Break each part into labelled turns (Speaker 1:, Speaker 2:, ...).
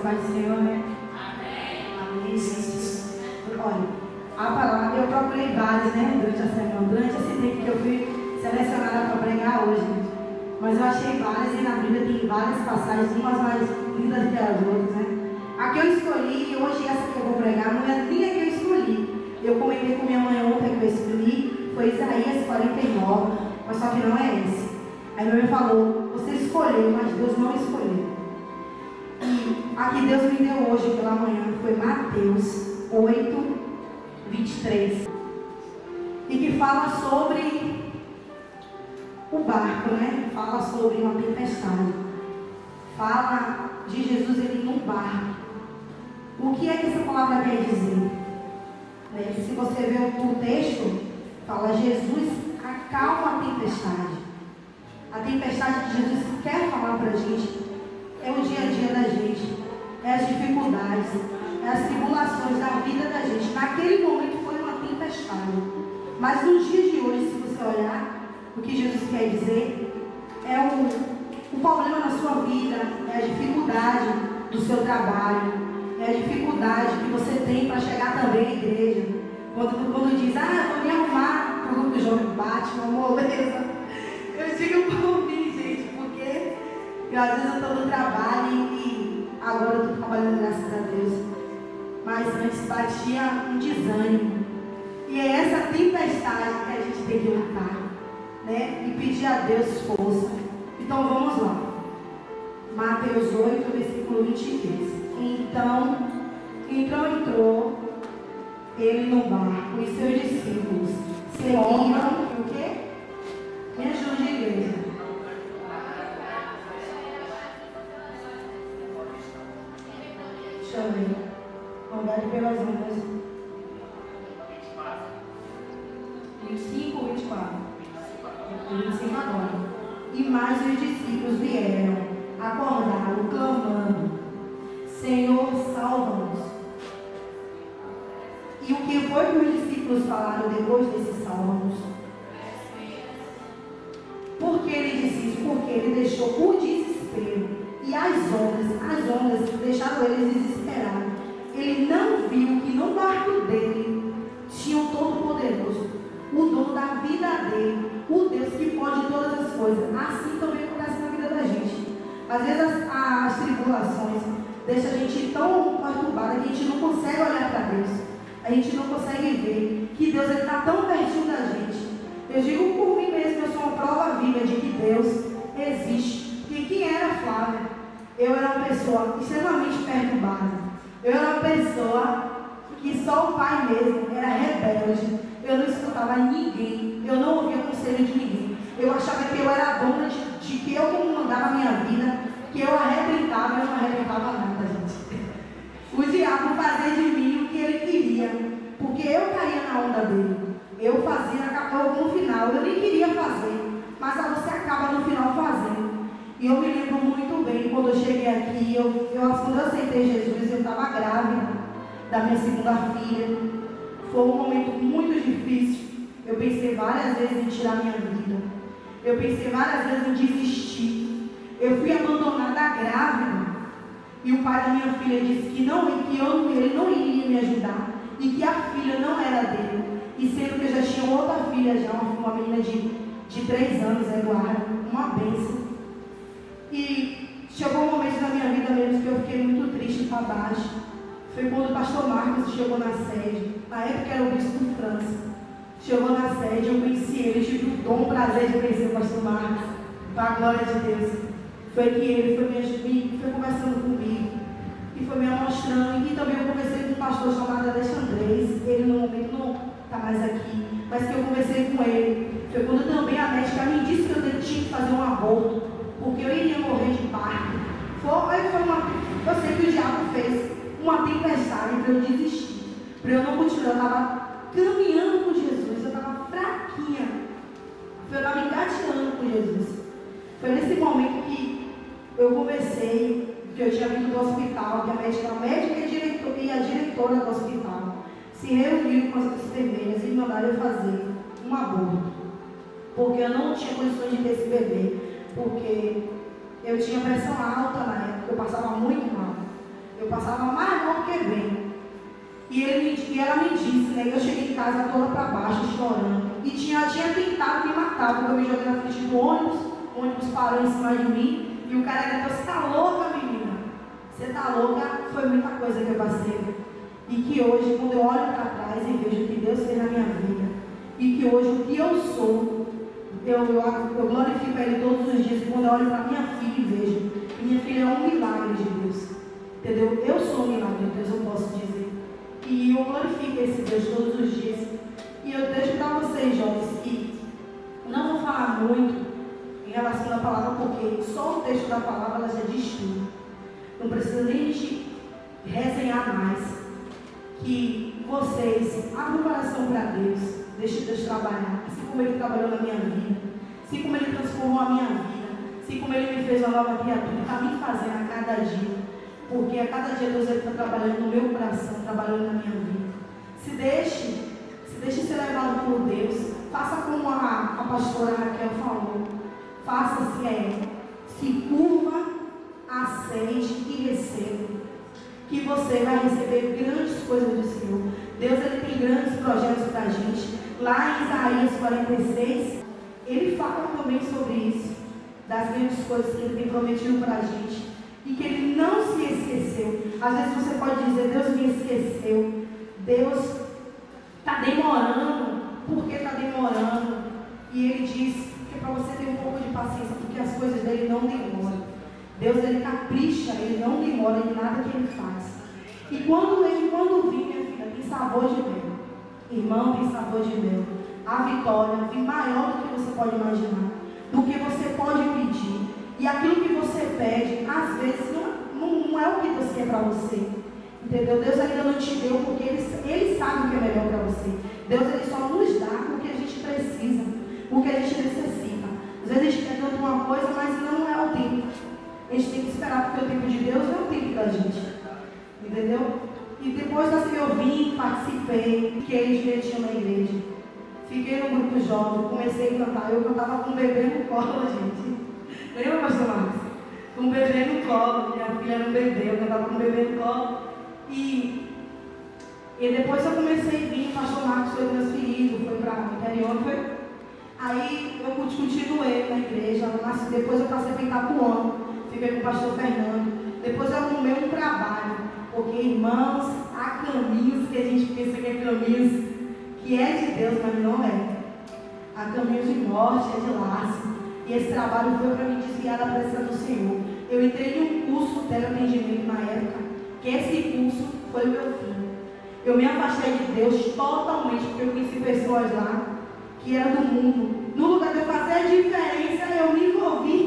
Speaker 1: paz do Senhor, né? Amém, gente. Olha, a palavra, eu procurei várias, né, durante a semana, durante esse tempo que eu fui selecionada para pregar hoje. Mas eu achei várias, e na Bíblia tem várias passagens, umas mais lindas que as outras, né? A que eu escolhi, hoje essa que eu vou pregar, não é nem a que eu escolhi. Eu comentei com minha mãe ontem que eu escolhi, foi Isaías 49, mas só que não é esse. Aí minha mãe falou, você escolheu, mas Deus não escolheu. E a que Deus me deu hoje pela manhã foi Mateus 8, 23. E que fala sobre o barco, né? Fala sobre uma tempestade. Fala de Jesus ele num barco. O que é que essa palavra quer dizer? Se você ver o texto, fala Jesus acalma a tempestade. A tempestade que Jesus quer falar para a gente é o dia a dia da gente, é as dificuldades, é as tribulações da vida da gente. Naquele momento foi uma tempestade, mas nos dias de hoje, se você olhar, o que Jesus quer dizer é o problema na sua vida, é a dificuldade do seu trabalho, é a dificuldade que você tem para chegar também à igreja. Quando diz, vou me arrumar para o grupo de jovem Batman, moleza. Eu digo por mim, gente, porque às vezes eu estou no trabalho e agora eu estou trabalhando, graças a Deus. Mas antes batia um desânimo. E é essa tempestade que a gente tem que lutar, né? E pedir a Deus força. Então vamos lá. Mateus 8, versículo 23. Então, entrou ele no barco e seus discípulos seguiram o quê? Me ajude, igreja. Deixa eu ver. Mandado pelas ondas. 25 ou 24? 25 agora. E mais os discípulos vieram, acordaram, clamando: Senhor, salva-nos. E o que foi que os discípulos falaram depois desse salva-nos? Por que ele disse isso? Porque ele deixou o desespero e as ondas deixaram eles desesperados. Ele não viu que no barco dele tinha o Todo-Poderoso, o dono da vida dele, o Deus que pode todas as coisas. Assim também acontece na vida da gente. Às vezes as tribulações deixam a gente tão perturbada que a gente não consegue olhar para Deus. A gente não consegue ver que Deus está tão pertinho da gente. Eu digo por mim mesmo, eu sou uma prova viva de que Deus existe. E quem era Flávia? Eu era uma pessoa extremamente perturbada. Eu era uma pessoa que só o pai mesmo era rebelde. Eu não escutava ninguém. Eu não ouvia conselho de ninguém. Eu achava que eu era dona de que eu comandava a minha vida, que eu arrebentava e eu não arrebentava nada, gente. O diabo fazia de mim o que ele queria, porque eu caía na onda dele. Eu fazia, acabou no final, eu nem queria fazer, mas você acaba no final fazendo. E eu me lembro muito bem, quando eu cheguei aqui, quando eu aceitei Jesus, eu estava grávida da minha segunda filha. Foi um momento muito difícil. Eu pensei várias vezes em tirar minha vida. Eu pensei várias vezes em desistir. Eu fui abandonada grávida. E o pai da minha filha disse que ele não iria me ajudar. E que a filha não era dele. E sendo que eu já tinha outra filha, já uma menina de 3 anos, Eduardo, uma bênção. E chegou um momento na minha vida mesmo que eu fiquei muito triste para baixo. Foi quando o pastor Marcos chegou na sede. Na época era o bispo França. Chegou na sede, eu conheci ele, tive o dom, o prazer de conhecer o pastor Marcos. Para a glória de Deus. Foi que ele foi conversando comigo. E foi me mostrando. E também eu conversei com um pastor chamado Alexandrez. Ele no momento não está mais aqui, mas que eu conversei com ele. Foi quando também a médica me disse que eu tinha que fazer um aborto, porque eu iria morrer de parto. Eu sei que o diabo fez uma tempestade para eu desistir, para eu não continuar. Eu estava caminhando com Jesus, eu estava fraquinha, eu estava engateando com Jesus. Foi nesse momento que eu conversei, que eu tinha vindo do hospital, que a médica e a diretora do hospital se reuniram com as enfermeiras e me mandaram eu fazer um aborto, porque eu não tinha condições de ter esse bebê, porque eu tinha pressão alta na época, eu passava muito mal. Eu passava mais mal que bem. E ela me disse, né? Eu cheguei em casa toda para baixo, chorando. E tinha tentado me matar, porque eu me joguei na frente do ônibus. O ônibus parou em cima de mim. E o cara gritou: você tá louca, menina? Você tá louca? Foi muita coisa que eu passei. E que hoje, quando eu olho para trás e vejo o que Deus fez na minha vida, e que hoje o que eu sou, eu glorifico a Ele todos os dias. Quando eu olho para minha filha e vejo que minha filha é um milagre de Deus, entendeu? Eu sou um milagre de Deus, eu posso dizer. E eu glorifico esse Deus todos os dias. E eu deixo para vocês, jovens, que não vou falar muito em relação à palavra, porque só o texto da palavra ela já diz tudo. Não precisa nem de resenhar mais. Que vocês abram o coração para Deus, deixem Deus trabalhar, assim como Ele trabalhou na minha vida, assim como Ele transformou a minha vida, assim como Ele me fez uma nova criatura, está me fazendo a cada dia, porque a cada dia Deus está trabalhando no meu coração, trabalhando na minha vida. Se deixe ser levado por Deus, faça como a pastora Raquel falou, faça se curva, aceite e receba, que você vai receber grandes coisas do Senhor. Deus ele tem grandes projetos para a gente. Lá em Isaías 46, ele fala também sobre isso, das grandes coisas que ele tem prometido para a gente, e que ele não se esqueceu. Às vezes você pode dizer: Deus me esqueceu, Deus está demorando. Por que está demorando? E ele diz que é para você ter um pouco de paciência, porque as coisas dele não demoram. Deus ele capricha, ele não demora em nada que ele faz. E quando vir, minha filha, tem sabor de mel. Irmão, tem sabor de mel. A vitória vem maior do que você pode imaginar, do que você pode pedir. E aquilo que você pede, às vezes, não é o que Deus quer para você. Entendeu? Deus ainda não te deu, porque ele sabe o que é melhor para você. Deus ele só nos dá o que a gente precisa, o que a gente necessita. Às vezes a gente quer tanto uma coisa, mas não é o tempo. A gente tem que esperar, porque o tempo de Deus não é o tempo da gente. Entendeu? E depois assim, eu vim, participei, fiquei direitinho na igreja. Fiquei no grupo jovem, comecei a cantar. Eu cantava com um bebê no colo, gente. Lembra, pastor Marcos? Com um bebê no colo. Minha filha era um bebê, eu cantava com um bebê no colo. E depois eu comecei a vir, o pastor Marcos foi transferido, foi para o interior, Aí eu continuei na igreja, depois eu passei a pintar para o ano, fiquei com o pastor Fernando. Depois eu arrumei um trabalho, porque, irmãos, há caminhos que a gente pensa que é caminhos que é de Deus, mas não é. Há caminhos de morte, é de laço. E esse trabalho foi para me desviar da presença do Senhor. Eu entrei em um curso de teleatendimento na época, que esse curso foi o meu fim. Eu me afastei de Deus totalmente, porque eu conheci pessoas lá que eram do mundo. No lugar de eu fazer a diferença, eu me envolvi.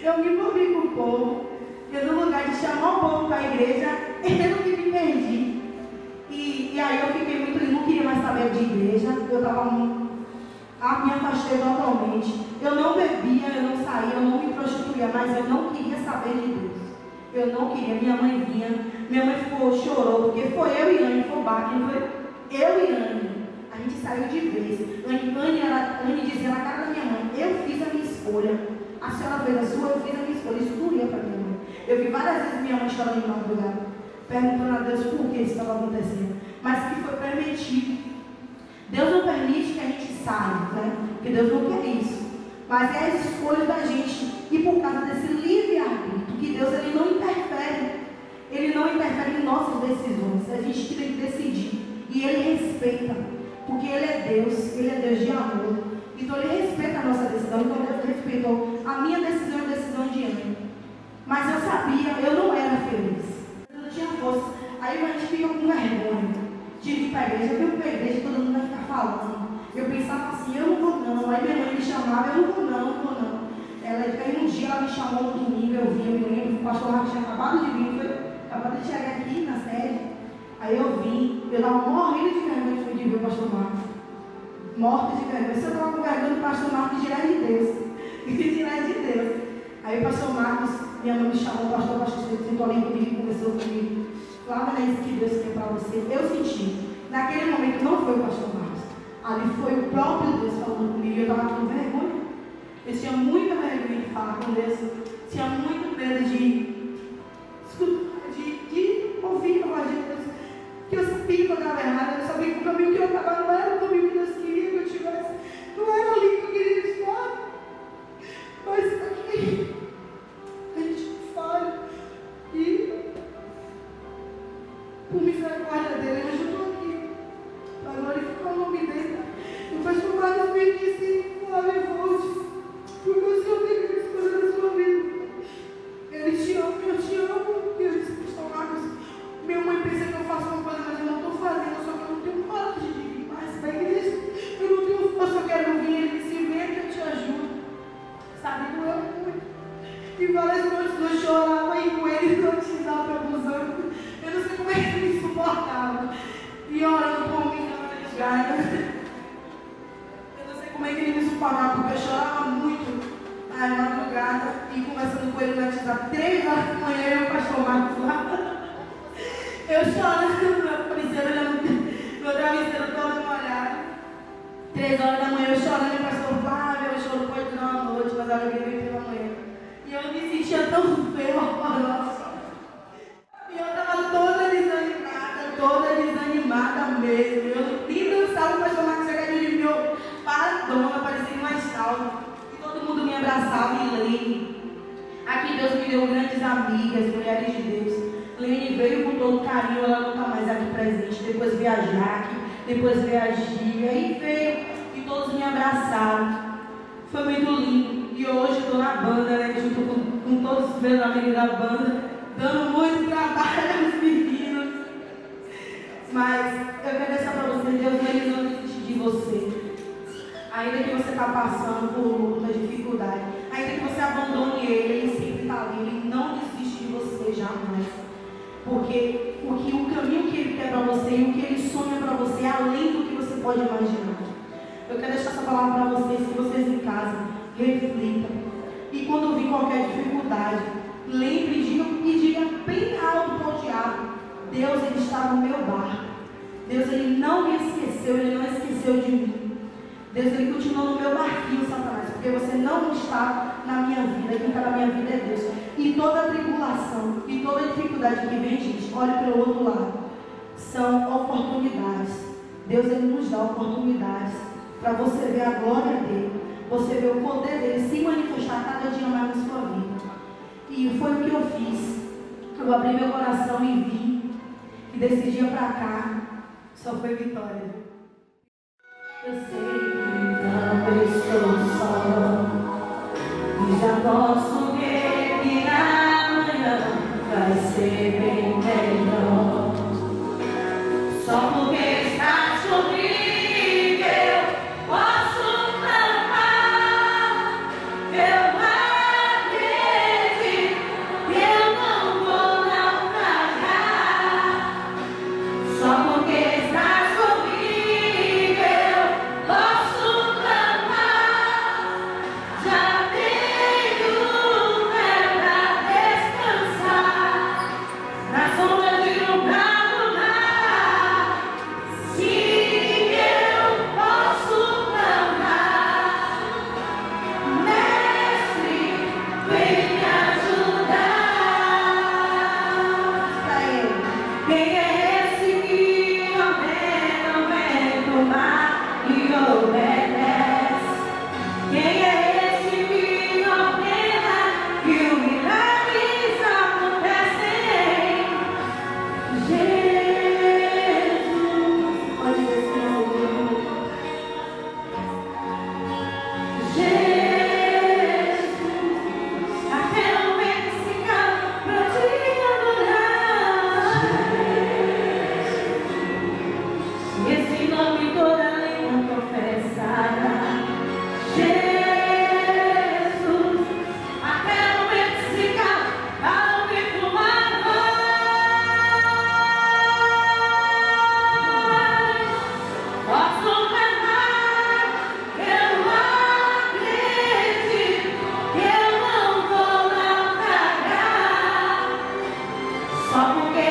Speaker 1: Eu me envolvi com o povo. Eu, no lugar de chamar o povo para a igreja, eu que me perdi. E aí eu fiquei muito, não queria mais saber de igreja. Me afastei totalmente. Eu não bebia, eu não saía, eu não me prostituía, mas eu não queria saber de Deus. Eu não queria. Minha mãe vinha, minha mãe chorou, porque foi eu e Anne, foi o Bach, foi eu e Anne. A gente saiu de vez. Anne dizia na cara da minha mãe: eu fiz a minha escolha. A senhora fez a sua, eu fiz a minha escolha. Isso doía para minha mãe. Eu vi várias vezes minha mãe chorando em madrugada, perguntando a Deus por que isso estava acontecendo. Mas que foi permitido. Deus não permite que a gente saia, né? Porque Deus não quer isso. Mas é a escolha da gente. E por causa desse livre-arbítrio, que Deus ele não interfere. Ele não interfere em nossas decisões. A gente tem que decidir. E Ele respeita. Porque Ele é Deus de amor. Então Ele respeita a nossa decisão. Então Deus respeitou a minha decisão e a decisão de Anne. Mas eu sabia, eu não era feliz. Eu não tinha força. Aí a gente fica com vergonha de vir para a igreja. Eu venho para a igreja, todo mundo vai ficar falando. Eu pensava assim: eu não vou não. Aí minha mãe me chamava: eu não vou não. Aí um dia ela me chamou no domingo, eu vim, eu me lembro, o pastor Marcos tinha acabado de vir, acabado de chegar aqui na sede. Aí eu vim, eu estava morrendo de vergonha de ver o pastor Marcos. Morta de vergonha. Se eu estava com vergonha do pastor Marcos, dirá de Deus. Dirá de Deus. Aí o pastor Marcos, minha mãe me chamou, o pastor sentou ali comigo, conversou comigo. Falava, não é isso que Deus quer para você. Eu senti. Naquele momento não foi o pastor Marcos. Ali foi o próprio Deus falando comigo. Eu estava com vergonha. Eu tinha muita vergonha de falar com Deus. Tinha muito medo de caminho que eu estava não era o caminho que Deus queria que eu tivesse. Não era ali que eu queria estar. Mas aqui a gente falha. E por misericórdia dele, eu estou aqui para glorificar o nome dele. E o pastor Marcos me disse, Flávia, volte, porque o Senhor tem que escolher a sua vida. Ele te ama, eu te amo. E eu disse, pastor Marcos, minha mãe pensa que eu faço uma coisa, mas eu não estou fazendo, só que eu não tenho coragem de vir mais para a igreja. Eu não tenho força, eu quero vir. Ele disse, vem que eu te ajudo. Sabe, doeu muito. E várias noites eu chorava e com ele no WhatsApp abusando. Eu não sei como é que ele me suportava. E orando por mim na madrugada. Eu não sei como é que ele me suportava, porque eu chorava muito na madrugada e conversando com ele no WhatsApp. 3 horas da manhã eu e o pastor Marcos lá. Eu chorando, meu travesseiro todo molhado. 3 horas da manhã eu chorando e o pastor Flávio, eu choro pode durar uma noite, mas a alegria veio pela manhã. E eu me sentia tão feio, nossa. E eu estava toda desanimada mesmo. Eu nem dançava, o pastor Marcos chegava de mim, eu paradona, parecia uma estalma. E todo mundo me abraçava e Lene. Aqui Deus me deu grandes amigas, mulheres de Deus. Lene veio com todo carinho, ela não está mais aqui presente. Depois veio a Jaque, depois veio a Gívia, e veio e todos me abraçaram. Foi muito lindo. E hoje estou na banda, né, junto com todos os meus amigos da banda, dando muito trabalho aos meninos. Mas eu quero deixar para você, Deus ele não desiste de você. Ainda que você está passando por luta, dificuldade, ainda que você abandone ele sempre está ali, ele não desiste de você jamais. Porque o caminho que ele quer para você e o que ele sonha para você é além do que você pode imaginar. Eu quero deixar essa palavra para vocês, que vocês em casa reflitam. E quando vir qualquer dificuldade, lembre e diga bem alto para o diabo: Deus, ele está no meu barco. Deus, ele não me esqueceu, ele não esqueceu de mim. Deus, ele continua no meu barquinho, Satanás, porque você não está na minha vida. Quem está na minha vida é Deus. E toda tribulação e toda dificuldade que vem, gente, olhe pelo outro lado. São oportunidades. Deus, ele nos dá oportunidades para você ver a glória dele, você ver o poder dele se manifestar cada dia mais na sua vida. E foi o que eu fiz. Eu abri meu coração e vim. E desse dia para cá, só foi vitória. Eu sei que não estou só, e já posso ver que amanhã vai ser bem melhor. Só porque está comigo eu posso cantar. Eu acredito que eu não vou naufragar. Só porque está comigo eu posso cantar. Já tenho fé pra descansar na sombra de um bravo mar. Sim, eu posso cantar. Mestre, vem me ajudar. Quem é esse que ordena o vento, o mar e obedece? Quem é esse que ordena que os milagres acontecem? Jesus, pode descer ao mundo. Jesus, até o vento se cala pra te adorar. E esse nome toda língua confessará. Jesus, até o vento se cala para ouvir tua voz. Posso cantar, eu acredito que eu não vou naufragar. Só porque